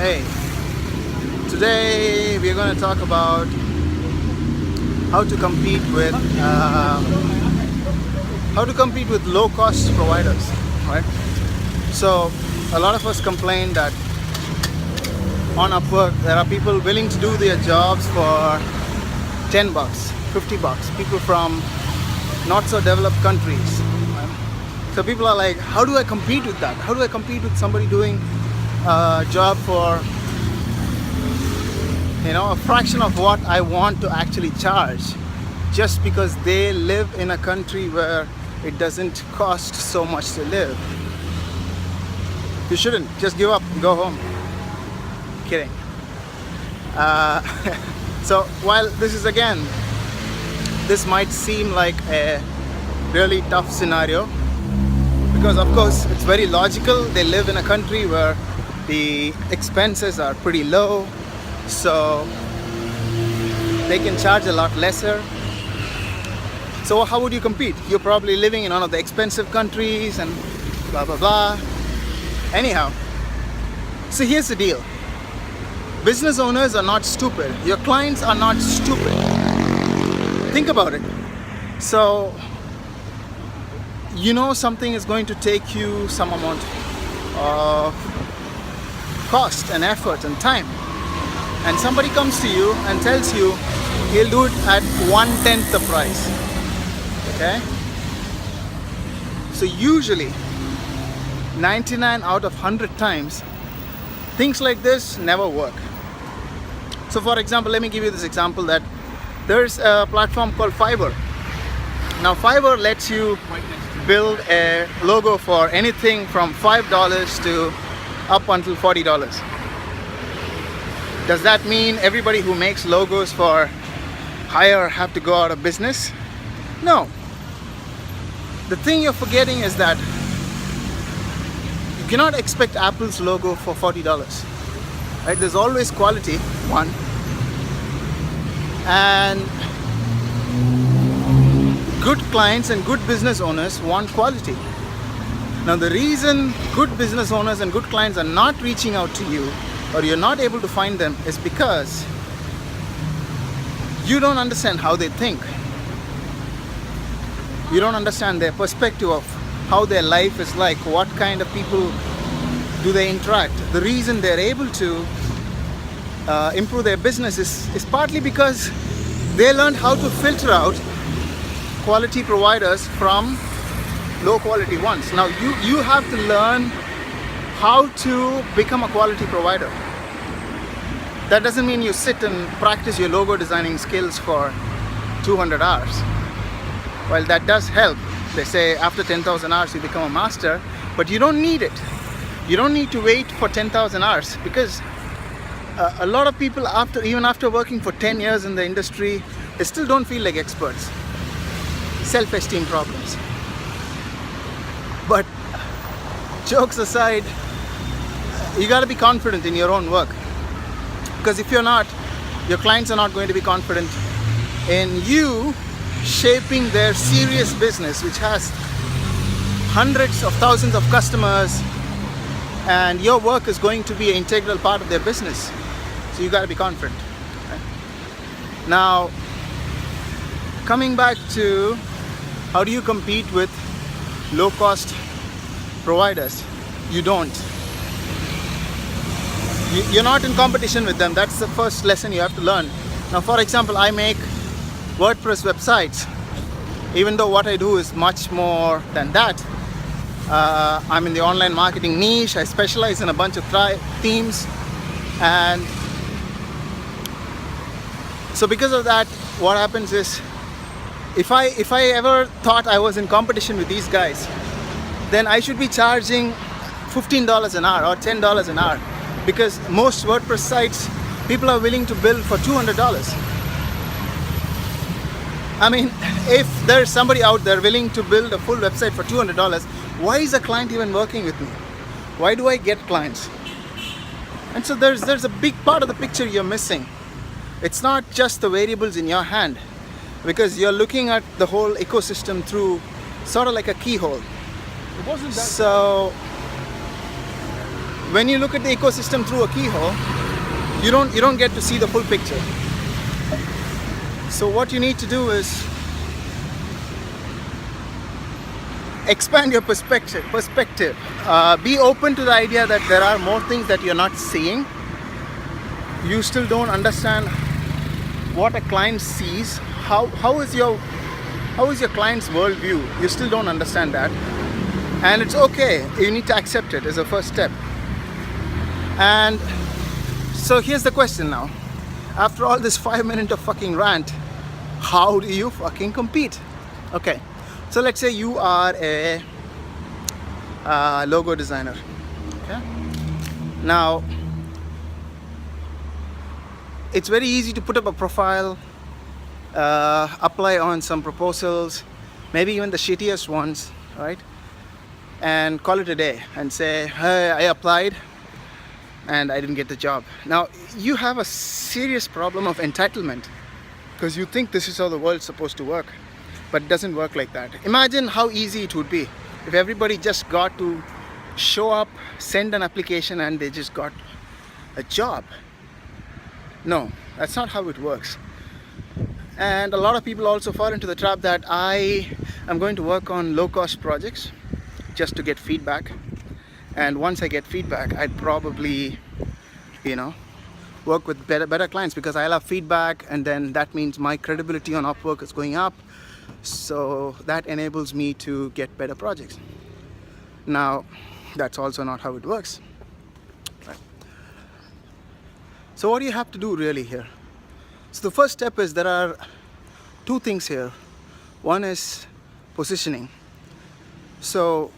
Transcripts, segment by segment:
Hey, today we're going to talk about how to compete with low-cost providers, right? So a lot of us complain that on Upwork there are people willing to do their jobs for $10, $50. People from not so developed countries. Right? So people are like, how do I compete with that? How do I compete with somebody doing a job for a fraction of what I want to actually charge, just because they live in a country where it doesn't cost so much to live? You shouldn't. Just give up and go home. Kidding. So while this might seem like a really tough scenario, because of course it's very logical. They live in a country where the expenses are pretty low, so they can charge a lot lesser. So how would you compete? You're probably living in one of the expensive countries and blah blah blah. Anyhow, so here's the deal. Business owners are not stupid. Your clients are not stupid. Think about it. So something is going to take you some amount of cost and effort and time, and somebody comes to you and tells you he'll do it at 1/10 the price. Okay? So usually 99 out of 100 times things like this never work. So for example, let me give you this example that there's a platform called Fiverr. Now Fiverr lets you build a logo for anything from $5 to up until $40. Does that mean everybody who makes logos for hire have to go out of business? No. The thing you're forgetting is that you cannot expect Apple's logo for $40. Right? There's always quality, one. And good clients and good business owners want quality. Now the reason good business owners and good clients are not reaching out to you, or you're not able to find them, is because you don't understand how they think. You don't understand their perspective of how their life is like, what kind of people do they interact. The reason they're able to improve their business is partly because they learned how to filter out quality providers from low quality ones. Now you have to learn how to become a quality provider. That doesn't mean you sit and practice your logo designing skills for 200 hours. While that does help, they say after 10,000 hours you become a master, but you don't need it. You don't need to wait for 10,000 hours, because a lot of people, even after working for 10 years in the industry, they still don't feel like experts. Self-esteem problems. But jokes aside, you got to be confident in your own work, because if you're not, your clients are not going to be confident in you shaping their serious business, which has hundreds of thousands of customers, and your work is going to be an integral part of their business. So you got to be confident. Right? Now, coming back to how do you compete with low-cost providers? You don't. You're not in competition with them. That's the first lesson you have to learn. Now, for example, I make WordPress websites. Even though what I do is much more than that. I'm in the online marketing niche. I specialize in a bunch of themes, and so because of that, what happens is, if I ever thought I was in competition with these guys, then I should be charging $15 an hour or $10 an hour, because most WordPress sites people are willing to bill for $200. I mean, if there's somebody out there willing to build a full website for $200, why is a client even working with me? Why do I get clients? And so there's a big part of the picture you're missing. It's not just the variables in your hand, because you're looking at the whole ecosystem through sort of like a keyhole. It wasn't that. So when you look at the ecosystem through a keyhole, you don't get to see the full picture. So what you need to do is expand your perspective. Be open to the idea that there are more things that you're not seeing. You still don't understand what a client sees. How is your client's worldview? You still don't understand that, and it's okay. You need to accept it as a first step. And so here's the question now. After all this 5 minutes of fucking rant, how do you fucking compete? Okay, so let's say you are a logo designer. Okay, now it's very easy to put up a profile, apply on some proposals, maybe even the shittiest ones, right? And call it a day and say, hey, I applied and I didn't get the job. Now you have a serious problem of entitlement because you think this is how the world's supposed to work, but it doesn't work like that. Imagine how easy it would be if everybody just got to show up, send an application, and they just got a job. No, that's not how it works. And a lot of people also fall into the trap that I am going to work on low-cost projects just to get feedback. And once I get feedback, I'd probably, work with better clients because I'll have feedback, and then that means my credibility on Upwork is going up. So that enables me to get better projects. Now, that's also not how it works. Right. So what do you have to do really here? So the first step is there are two things here. One is positioning. So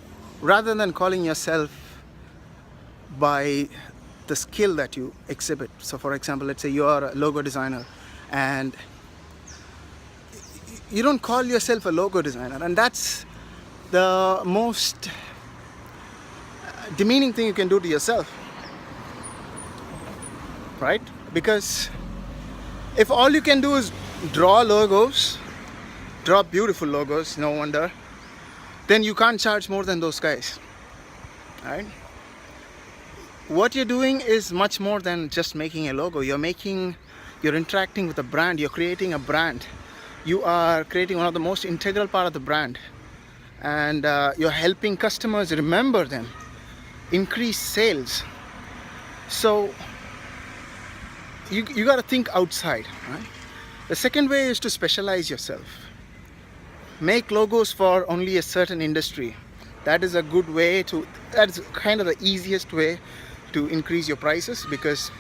rather than calling yourself by the skill that you exhibit. So for example, let's say you are a logo designer and you don't call yourself a logo designer, and that's the most demeaning thing you can do to yourself, right? Because if all you can do is draw logos, draw beautiful logos, no wonder, then you can't charge more than those guys, right? What you're doing is much more than just making a logo. You're interacting with a brand, you're creating a brand. You are creating one of the most integral part of the brand, and you're helping customers remember them, increase sales. So you got to think outside, right? The second way is to specialize yourself. Make logos for only a certain industry. That is a good way to, that's kind of the easiest way to increase your prices, because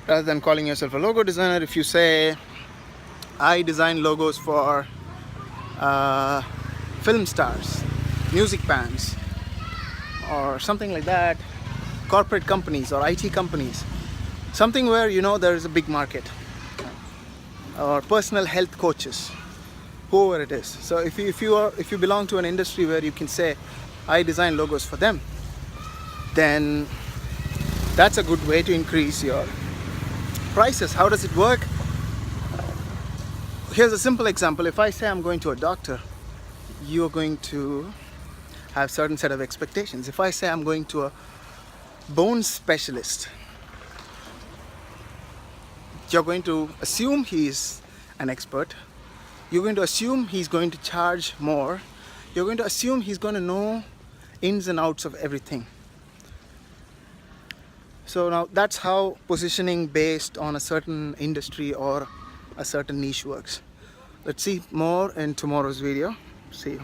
rather than calling yourself a logo designer, if you say, I design logos for film stars, music bands, or something like that, corporate companies or IT companies, something where there is a big market, or personal health coaches, whoever it is. So if you belong to an industry where you can say, I design logos for them, then that's a good way to increase your prices. How does it work? Here's a simple example. If I say I'm going to a doctor, you're going to have certain set of expectations. If I say I'm going to a bone specialist, you're going to assume he's an expert. You're going to assume he's going to charge more. You're going to assume he's going to know ins and outs of everything. So now that's how positioning based on a certain industry or a certain niche works. Let's see more in tomorrow's video. See you.